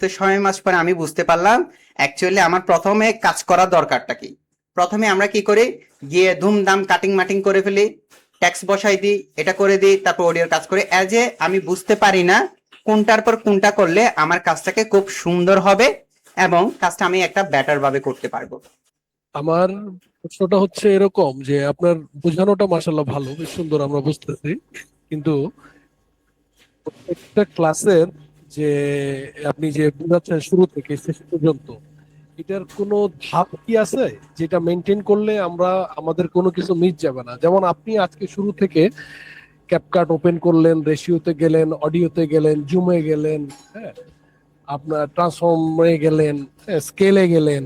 তো 6 মাস পরে আমি বুঝতে পারলাম অ্যাকচুয়ালি আমার প্রথমে কাজ করার দরকারটা কি। প্রথমে আমরা কি করি, গিয়ে ধুমধাম কাটিং মাটিং করে ফেলি, ট্যাক্স বসাই দিই, এটা করে দিই, তারপর অডিওর কাজ করে এজ এ আমি বুঝতে পারি না কোনটার পর কোনটা করলে আমার কাজটাকে খুব সুন্দর হবে এবং কাজটা আমি একটা বেটার ভাবে করতে পারবো। আমার প্রশ্নটা হচ্ছে এরকম যে আপনার বোঝানোটা মাশাআল্লাহ ভালো, বেশ সুন্দর আমরা বুঝতেছি, কিন্তু প্রত্যেকটা ক্লাসের যে আপনি যে বোঝাচ্ছেন শুরু থেকে শেষ পর্যন্ত, এটার কোনো ধাপ কি আছে যেটা মেনটেন করলে আমরা আমাদের কোনো কিছু মিস যাবে না? যেমন আপনি আজকে শুরু থেকে ক্যাপকাট ওপেন করলেন, রেশিওতে গেলেন, অডিওতে গেলেন, জুমে গেলেন, হ্যাঁ, আপনার ট্রান্সফর্মে গেলেন, স্কেলে গেলেন।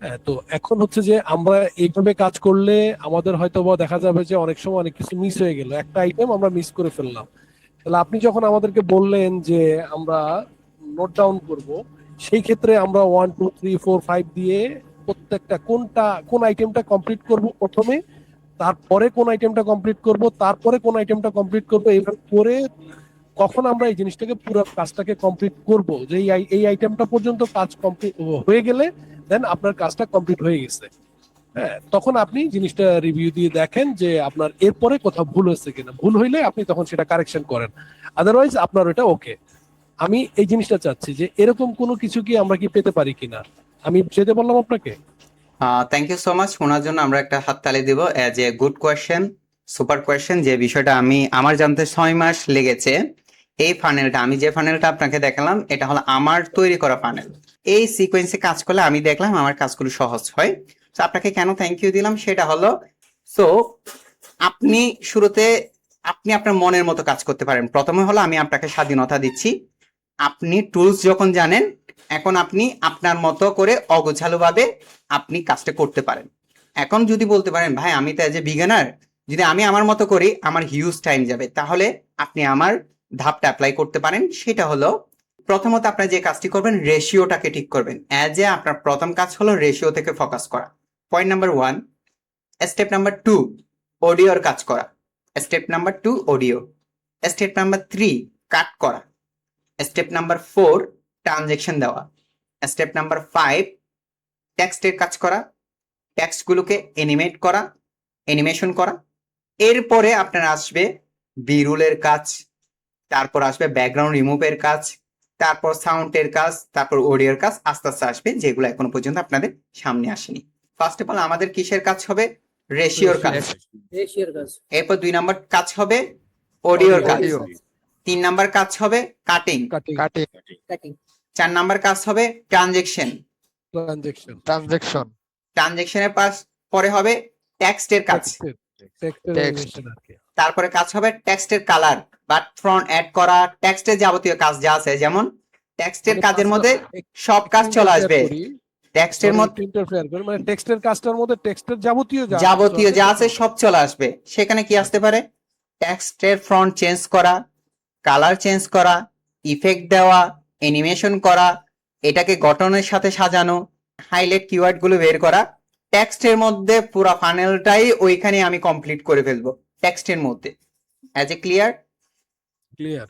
হ্যাঁ, তো এখন হচ্ছে যে আমরা এইভাবে কাজ করলে আমাদের হয়তো বা দেখা যাবে যে অনেক সময় অনেক কিছু মিস হয়ে গেল, একটা আইটেম আমরা মিস করে ফেললাম। তাহলে আপনি যখন আমাদেরকে বললেন যে আমরা নোট ডাউন করব, সেই ক্ষেত্রে আমরা 1 2 3 4 5 দিয়ে প্রত্যেকটা কোন আইটেমটা কমপ্লিট করব প্রথমে, তারপরে কোন আইটেমটা কমপ্লিট করব, তারপরে কোন আইটেমটা কমপ্লিট করব, এইভাবে করে কখন আমরা এই জিনিসটাকে পুরো কাজটাকে কমপ্লিট করব, যে এই আইটেমটা পর্যন্ত কাজ কমপ্লিট হয়ে গেলে দেন আপনার কাজটা কমপ্লিট হয়ে গেছে। হ্যাঁ, তখন আপনি জিনিসটা রিভিউ দিয়ে দেখেন যে আপনার এরপরে কোথাও ভুল হয়েছে কিনা, ভুল হইলে আপনি তখন সেটা কারেকশন করেন, আদারওয়াইজ আপনার ওটা ওকে। আমি এই জিনিসটা চাচ্ছি যে এরকম কোনো কিছু কি আমরা কি পেতে পারি কিনা, আমি যেতে বললাম আপনাকে। থ্যাংক ইউ সো মাচ, শোনার জন্য আমরা একটা হাততালি দিব। As a good question, super question. যে বিষয়টা আমার জানতে 6 মাস লেগেছে। এই ফানেলটা, আমি যে ফানেলটা আপনাকে দেখালাম, এটা হলো আমার তৈরি করা ফানেল। এই সিকোয়েন্সে কাজ করলে আমি দেখলাম আমার কাজগুলো সহজ হয়। তো আপনাকে কেন থ্যাংক ইউ দিলাম সেটা হলো, সো আপনি শুরুতে আপনি আপনার মনের মতো কাজ করতে পারেন। প্রথমে হলো আমি আপনাকে স্বাধীনতা দিচ্ছি, আপনি টুলস যখন জানেন, এখন আপনি আপনার মতো করে অগোছালো ভাবে আপনি কাজটা করতে পারেন। এখন যদি বলতে পারেন ভাই আমি তো এজ এ বিগিনার, যদি আমি আমার মতো করি আমার হিউজ টাইম যাবে, তাহলে আপনি আমার ধাপটা অ্যাপ্লাই করতে পারেন। সেটা হলো, প্রথমত আপনার যে কাজটি করবেন রেশিওটাকে ঠিক করবেন। এজ এ আপনার প্রথম কাজ হলো রেশিও থেকে ফোকাস করা, পয়েন্ট নাম্বার 1। স্টেপ নাম্বার 2, অডিওর কাজ করা। Step number 2, audio. Step number 3, কাট করা। স্টেপ নাম্বার 4, ট্রানজেকশন দেওয়া। স্টেপ নাম্বার 5, টেক্সটের কাজ করা, টেক্সটগুলোকে অ্যানিমেট করা, অ্যানিমেশন করা। এরপরে আপনার আসবে বিরুলের কাজ, তারপর আসবে ব্যাকগ্রাউন্ড রিমুভের কাজ, তারপর সাউন্ডের কাজ, তারপর অডিওর কাজ আস্তে আস্তে আসবে, যেগুলো এখনো পর্যন্ত আপনাদের সামনে আসেনি। ফার্স্ট অফ অল আমাদের কিসের কাজ হবে? রেশিওর কাজ। এরপর 2 নাম্বার কাজ হবে অডিওর কাজ। 3 নাম্বার কাজ হবে কাটিং। কাটিং 4 নাম্বার কাজ হবে ট্রানজেকশন। ট্রানজেকশন ট্রানজেকশনের পরে হবে টেক্সটের কাজ। তারপরে কাজ হবে টেক্সটের কালার বা ফন্ট অ্যাড করা, টেক্সটের যাবতীয় কাজ যা আছে, যেমন টেক্সটের কাজের মধ্যে সব কাজ চলে আসবে। টেক্সটের মধ্যে ইন্টারফেয়ার করে, মানে টেক্সটের কাজটার মধ্যে টেক্সটের যাবতীয় যা আছে সব চলে আসবে। সেখানে কি আসতে পারে? টেক্সটের ফন্ট চেঞ্জ করা, কালার চেঞ্জ করা, ইফেক্ট দেওয়া, অ্যানিমেশন করা, এটাকে গঠনের সাথে সাজানো, হাইলাইট কিওয়ার্ড গুলো বের করা। টেক্সটের মধ্যে পুরো ফানেলটাই ওইখানে আমি কমপ্লিট করে ফেলবো টেক্সটের মধ্যে। As a clear? ক্লিয়ার।